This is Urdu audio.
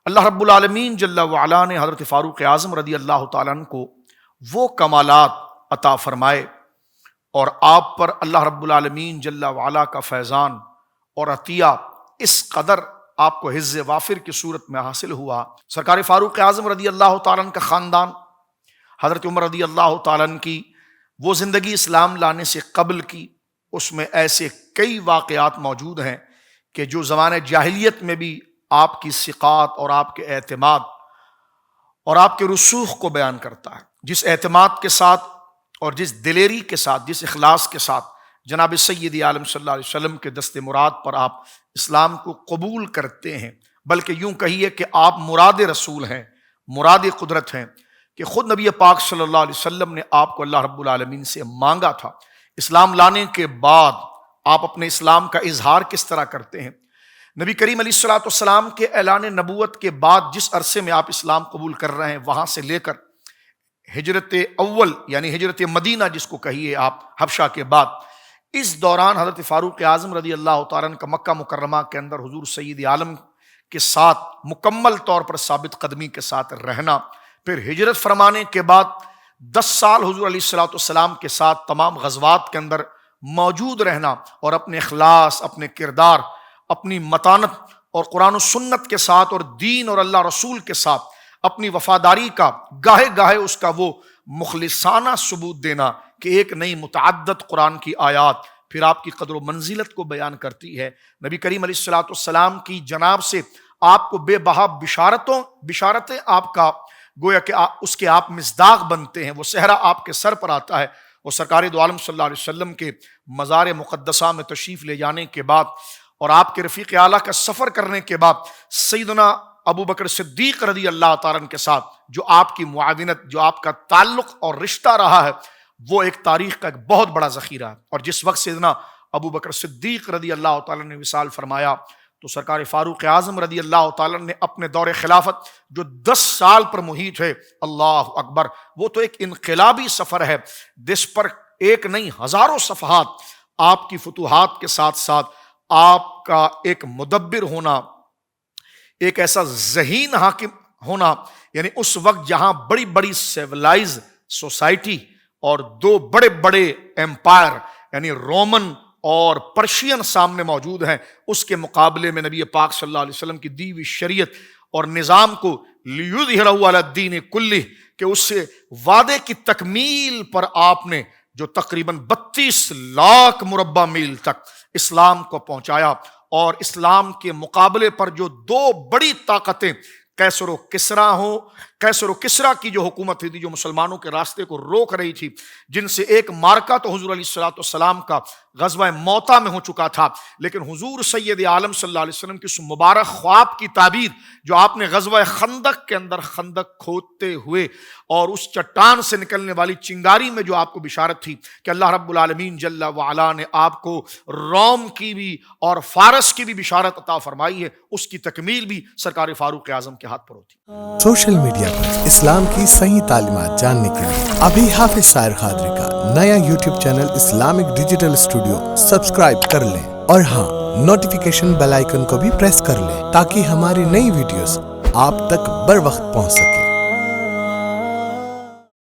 اللہ رب العالمین جل وعلا نے حضرت فاروق اعظم رضی اللہ تعالیٰ عنہ کو وہ کمالات عطا فرمائے اور آپ پر اللہ رب العالمین جل وعلا کا فیضان اور عطیہ اس قدر آپ کو حظ وافر کی صورت میں حاصل ہوا۔ سرکار فاروق اعظم رضی اللہ تعالیٰ عنہ کا خاندان، حضرت عمر رضی اللہ تعالیٰ عنہ کی وہ زندگی اسلام لانے سے قبل کی، اس میں ایسے کئی واقعات موجود ہیں کہ جو زمانہ جاہلیت میں بھی آپ کی ثقات اور آپ کے اعتماد اور آپ کے رسوخ کو بیان کرتا ہے۔ جس اعتماد کے ساتھ اور جس دلیری کے ساتھ، جس اخلاص کے ساتھ جناب سید عالم صلی اللہ علیہ وسلم کے دست مراد پر آپ اسلام کو قبول کرتے ہیں، بلکہ یوں کہیے کہ آپ مراد رسول ہیں، مراد قدرت ہیں، کہ خود نبی پاک صلی اللہ علیہ وسلم نے آپ کو اللہ رب العالمین سے مانگا تھا۔ اسلام لانے کے بعد آپ اپنے اسلام کا اظہار کس طرح کرتے ہیں؟ نبی کریم علیہ الصلوۃ والسلام کے اعلان نبوت کے بعد جس عرصے میں آپ اسلام قبول کر رہے ہیں، وہاں سے لے کر ہجرت اول یعنی ہجرت مدینہ جس کو کہیے آپ، حبشہ کے بعد، اس دوران حضرت فاروق اعظم رضی اللہ تعالیٰ عنہ کا مکہ مکرمہ کے اندر حضور سید عالم کے ساتھ مکمل طور پر ثابت قدمی کے ساتھ رہنا، پھر ہجرت فرمانے کے بعد 10 سال حضور علیہ الصلوۃ والسلام کے ساتھ تمام غزوات کے اندر موجود رہنا اور اپنے اخلاص، اپنے کردار، اپنی متانت اور قرآن و سنت کے ساتھ اور دین اور اللہ رسول کے ساتھ اپنی وفاداری کا گاہے گاہے اس کا وہ مخلصانہ ثبوت دینا کہ ایک نئی متعدد قرآن کی آیات پھر آپ کی قدر و منزلت کو بیان کرتی ہے۔ نبی کریم علیہ الصلوۃ والسلام کی جناب سے آپ کو بے بہا بشارتیں آپ کا گویا کہ اس کے آپ مصداق بنتے ہیں، وہ صحرا آپ کے سر پر آتا ہے۔ وہ سرکار دو عالم صلی اللہ علیہ وسلم کے مزار مقدسہ میں تشریف لے جانے کے بعد اور آپ کے رفیق اعلیٰ کا سفر کرنے کے بعد سیدنا ابو بکر صدیق رضی اللہ تعالیٰ عنہ کے ساتھ جو آپ کی معاونت، جو آپ کا تعلق اور رشتہ رہا ہے، وہ ایک تاریخ کا ایک بہت بڑا ذخیرہ ہے۔ اور جس وقت سیدنا ابو بکر صدیق رضی اللہ تعالیٰ نے وصال فرمایا تو سرکار فاروق اعظم رضی اللہ تعالیٰ نے اپنے دور خلافت جو 10 سال پر محیط ہے، اللہ اکبر، وہ تو ایک انقلابی سفر ہے جس پر ایک نہیں ہزاروں صفحات آپ کی فتوحات کے ساتھ ساتھ آپ کا ایک مدبر ہونا، ایک ایسا ذہین حاکم ہونا، یعنی اس وقت جہاں بڑی بڑی سیولائز سوسائٹی اور 2 بڑے بڑے ایمپائر یعنی رومن اور پرشین سامنے موجود ہیں، اس کے مقابلے میں نبی پاک صلی اللہ علیہ وسلم کی دی ہوئی شریعت اور نظام کو لیظہرہ علی الدین کلہ کہ اس سے وعدے کی تکمیل پر آپ نے جو تقریباً 32 لاکھ مربع میل تک اسلام کو پہنچایا، اور اسلام کے مقابلے پر جو 2 بڑی طاقتیں کیسر و کسرا کی جو حکومت تھی جو مسلمانوں کے راستے کو روک رہی تھی، جن سے ایک مارکا تو حضور علیہ الصلوۃ والسلام کا غزوہ موتا میں ہو چکا تھا، لیکن حضور سید عالم صلی اللہ علیہ وسلم کی اس مبارک خواب کی تعبیر جو آپ نے غزوہ خندق کے اندر خندق کھودتے ہوئے اور اس چٹان سے نکلنے والی چنگاری میں جو آپ کو بشارت تھی کہ اللہ رب العالمین جل وعلا نے آپ کو روم کی بھی اور فارس کی بھی بشارت عطا فرمائی ہے، اس کی تکمیل بھی سرکار فاروق اعظم کے ہاتھ پر ہوتی ہے۔ سوشل میڈیا پر اسلام کی صحیح تعلیمات جاننے کے لیے ابھی حافظ سائر قادری کا نیا YouTube channel Islamic digital studio subscribe کر لیں، اور ہاں، نوٹیفیکیشن بیل آئیکن کو بھی پریس کر لیں تاکہ ہماری نئی ویڈیوز آپ تک بر وقت پہنچ سکیں۔